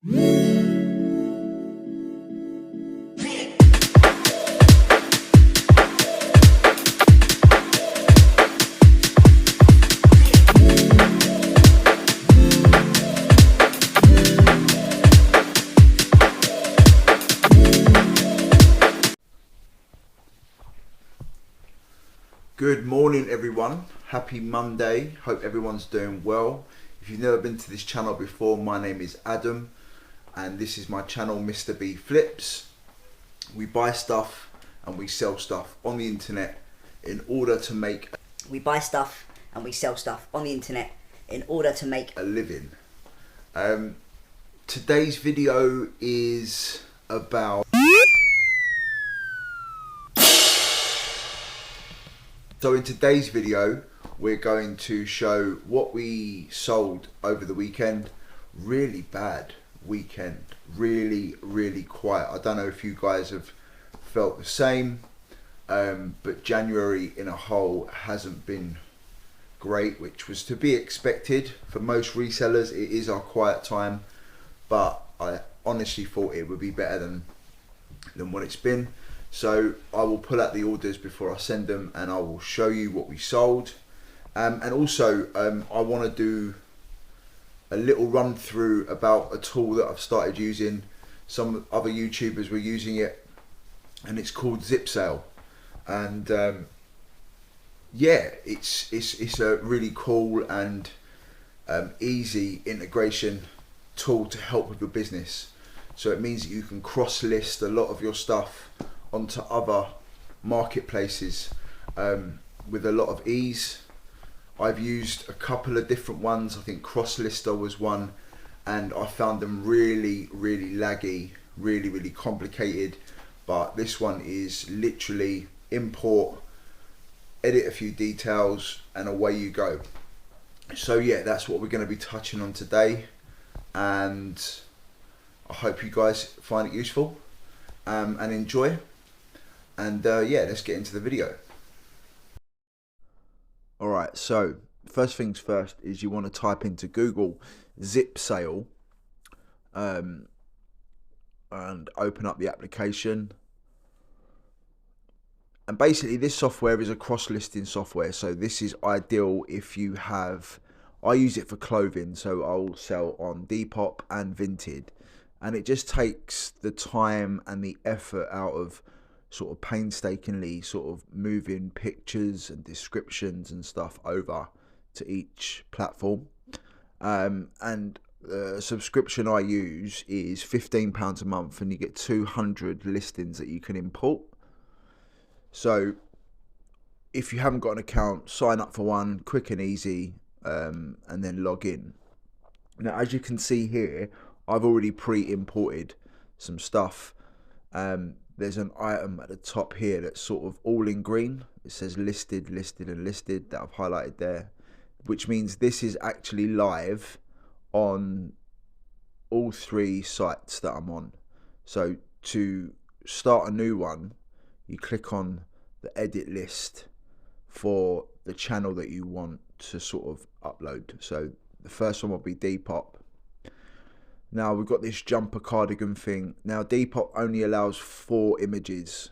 Good morning everyone, happy Monday, hope everyone's doing well. If you've never been to this channel before, my name is Adam and this is my channel Mr. B Flips. We buy stuff and we sell stuff on the internet in order to make a living. Today's video is about So in today's video, we're going to show what we sold over the weekend. Really bad weekend, really quiet. I don't know if you guys have felt the same, but January in a whole hasn't been great, which was to be expected. For most resellers, it is our quiet time, but I honestly thought it would be better than what it's been. So I will pull out the orders before I send them and I will show you what we sold. And also I want to do a little run through about a tool that I've started using. Some other YouTubers were using it and it's called Zip Sale. And yeah, it's a really cool and easy integration tool to help with your business. So it means that you can cross list a lot of your stuff onto other marketplaces with a lot of ease. I've used a couple of different ones. I think Crosslister was one, and I found them really laggy, really complicated. But this one is literally import, edit a few details, and away you go. So yeah, that's what we're going to be touching on today, and I hope you guys find it useful and enjoy. And yeah, let's get into the video. Alright, so first things first is you want to type into Google Zip Sale and open up the application. And basically this software is a cross-listing software, so this is ideal if you have, I use it for clothing, so I'll sell on Depop and VINTED, and it just takes the time and the effort out of sort of painstakingly sort of moving pictures and descriptions and stuff over to each platform. And the subscription I use is £15 a month and you get 200 listings that you can import. So if you haven't got an account, sign up for one, quick and easy, and then log in. Now as you can see here, I've already pre-imported some stuff. There's an item at the top here that's sort of all in green. It says listed and listed that I've highlighted there, which means this is actually live on all three sites that I'm on. So to start a new one, you click on the edit list for the channel that you want to sort of upload. So the first one will be Depop. Now we've got this jumper cardigan thing. Now Depop only allows 4 images,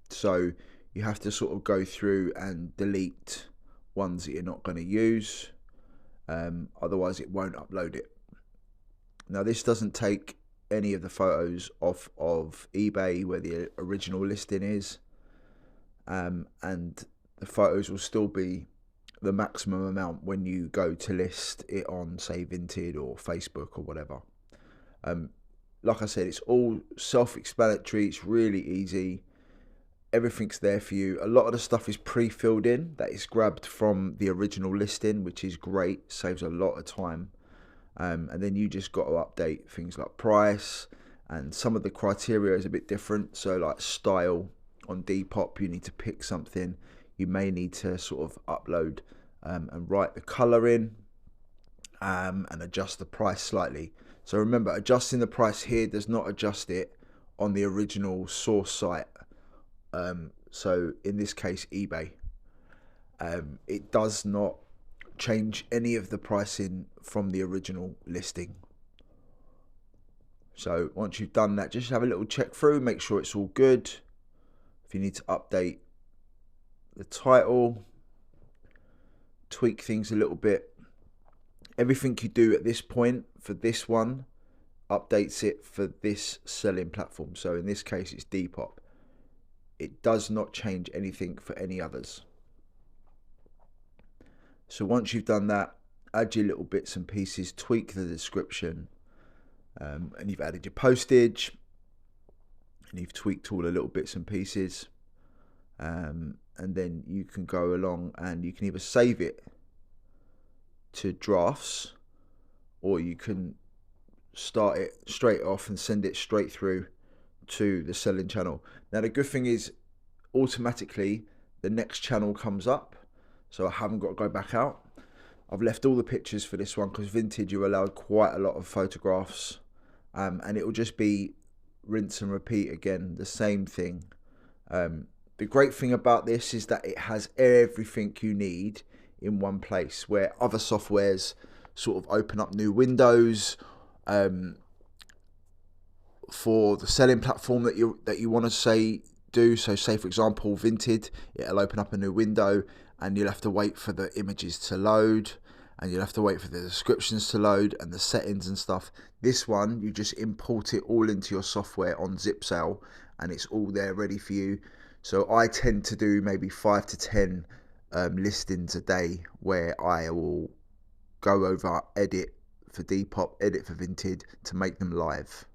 so you have to sort of go through and delete ones that you're not going to use, otherwise it won't upload it. Now this doesn't take any of the photos off of eBay where the original listing is, and the photos will still be the maximum amount when you go to list it on, say, VINTED or Facebook or whatever. Like I said, it's all self-explanatory. It's really easy. Everything's there for you. A lot of the stuff is pre-filled in. That is grabbed from the original listing, which is great. Saves a lot of time. And then you just got to update things like price, and some of the criteria is a bit different. So like style on Depop, you need to pick something. You may need to sort of upload and write the color in and adjust the price slightly. So remember, adjusting the price here does not adjust it on the original source site. So in this case, eBay. It does not change any of the pricing from the original listing. So once you've done that, just have a little check through, make sure it's all good. If you need to update the title, tweak things a little bit, everything you do at this point for this one updates it for this selling platform. So in this case, it's Depop. It does not change anything for any others. So once you've done that, add your little bits and pieces, tweak the description, and you've added your postage, and you've tweaked all the little bits and pieces, and then you can go along and you can either save it to drafts, or you can start it straight off and send it straight through to the selling channel. Now the good thing is automatically the next channel comes up, so I haven't got to go back out. I've left all the pictures for this one because Vinted, you're allowed quite a lot of photographs, and it will just be rinse and repeat again, the same thing. The great thing about this is that it has everything you need in one place, where other softwares sort of open up new windows for the selling platform that you want to do. So say for example VINTED, it'll open up a new window and you'll have to wait for the images to load, and you'll have to wait for the descriptions to load and the settings and stuff. This one, you just import it all into your software on ZipSale and it's all there ready for you. So I tend to do maybe 5 to 10 listings a day, where I will go over, edit for Depop, edit for Vinted to make them live.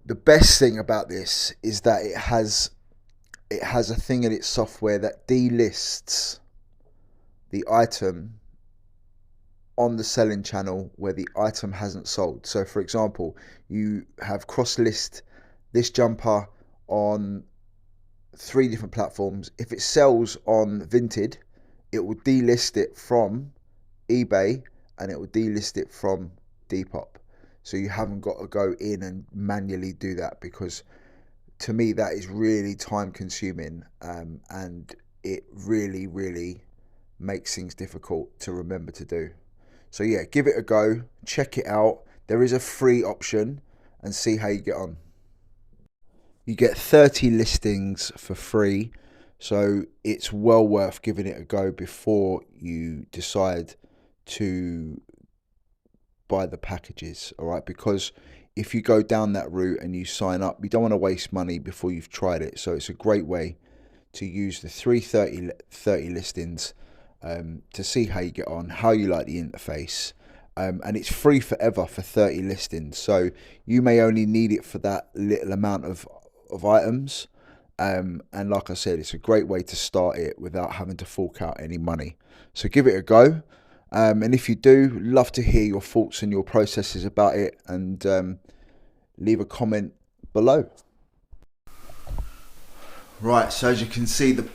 The best thing about this is that it has a thing in its software that delists the item on the selling channel where the item hasn't sold. So for example, you have crosslist this jumper on 3 different platforms. If it sells on Vinted, it will delist it from eBay and it will delist it from Depop. So you haven't got to go in and manually do that, because to me that is really time consuming, and it really makes things difficult to remember to do. So yeah, give it a go, check it out. There is a free option and see how you get on. You get 30 listings for free, so it's well worth giving it a go before you decide to buy the packages, all right? Because if you go down that route and you sign up, you don't want to waste money before you've tried it. So it's a great way to use the 30 listings to see how you get on, how you like the interface, and it's free forever for 30 listings. So you may only need it for that little amount of items, and like I said, it's a great way to start it without having to fork out any money. So give it a go. And if you do, love to hear your thoughts and your processes about it, and leave a comment below. Right, so as you can see, the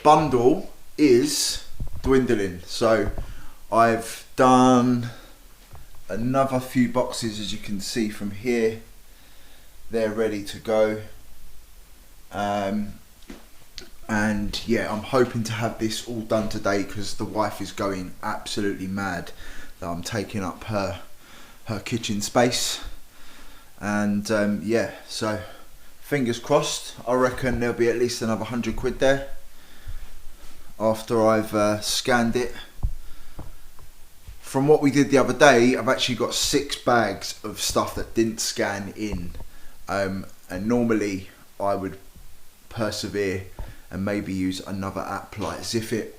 bundle is dwindling. So I've done another few boxes, as you can see from here. They're ready to go. And yeah, I'm hoping to have this all done today, because the wife is going absolutely mad that I'm taking up her kitchen space. And yeah, so fingers crossed. I reckon there'll be at least another 100 quid there after I've scanned it. From what we did the other day, I've actually got 6 bags of stuff that didn't scan in, and normally I would persevere and maybe use another app like Zipit,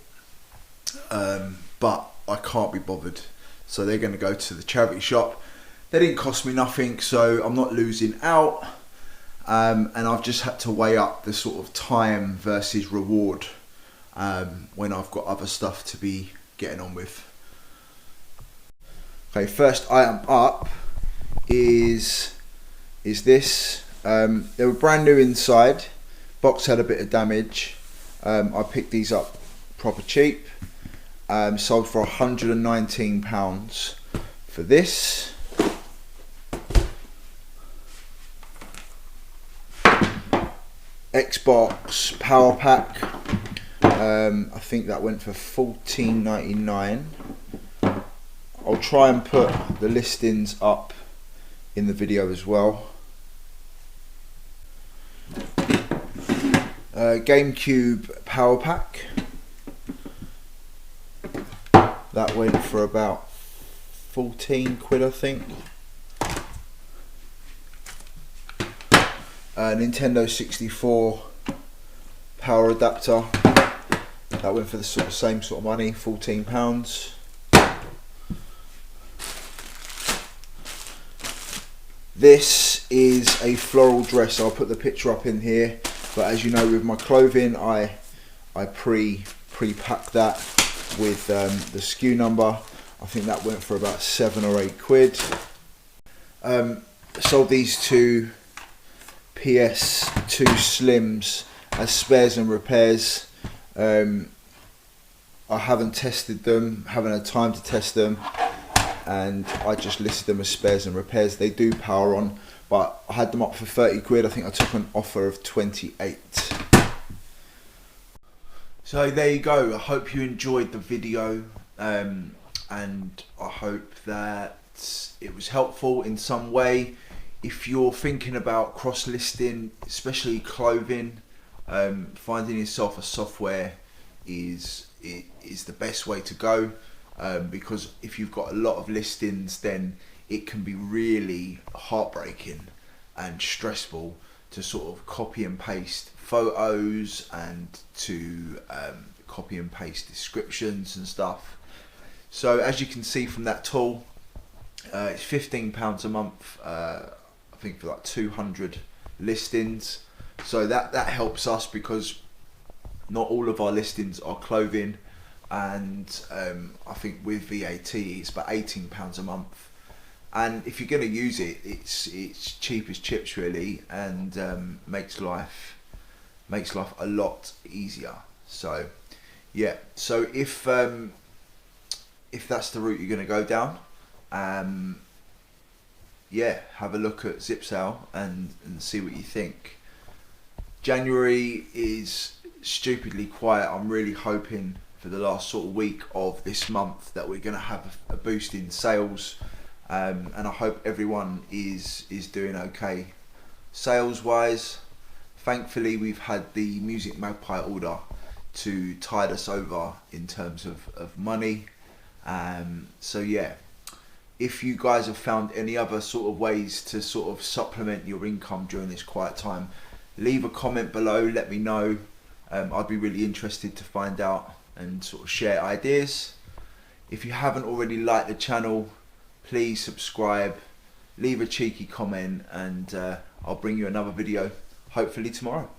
but I can't be bothered, so they're going to go to the charity shop. They didn't cost me nothing, so I'm not losing out, and I've just had to weigh up the sort of time versus reward when I've got other stuff to be getting on with. Okay, first item up is this. They were brand new inside. Box had a bit of damage. I picked these up proper cheap. Sold for £119 for this. Xbox Power Pack. I think that went for £14.99. I'll try and put the listings up in the video as well. GameCube Power Pack. That went for about 14 quid, I think. Nintendo 64 power adapter. That went for the same sort of money, £14. This is a floral dress. I'll put the picture up in here. But as you know, with my clothing, I pre-pack that with the SKU number. I think that went for about 7 or 8 quid. Sold these two PS2 Slims as spares and repairs. I haven't tested them, haven't had time to test them, and I just listed them as spares and repairs. They do power on, but I had them up for 30 quid. I think I took an offer of 28. So there you go. I hope you enjoyed the video, and I hope that it was helpful in some way. If you're thinking about cross-listing, especially clothing, finding yourself a software is the best way to go, because if you've got a lot of listings, then it can be really heartbreaking and stressful to sort of copy and paste photos and to copy and paste descriptions and stuff. So as you can see from that tool, it's £15 a month, I think for like 200 listings. So that helps us, because not all of our listings are clothing, and I think with VAT it's about £18 a month. And if you're going to use it, it's cheap as chips really, and makes life a lot easier. So yeah, so if that's the route you're going to go down, yeah, have a look at ZipSale and see what you think. January is stupidly quiet. I'm really hoping for the last sort of week of this month that we're going to have a boost in sales, and I hope everyone is doing okay sales wise. Thankfully we've had the Music Magpie order to tide us over in terms of money. So yeah, if you guys have found any other sort of ways to sort of supplement your income during this quiet time, leave a comment below, let me know. I'd be really interested to find out and sort of share ideas. If you haven't already liked the channel, please subscribe, leave a cheeky comment, and I'll bring you another video hopefully tomorrow.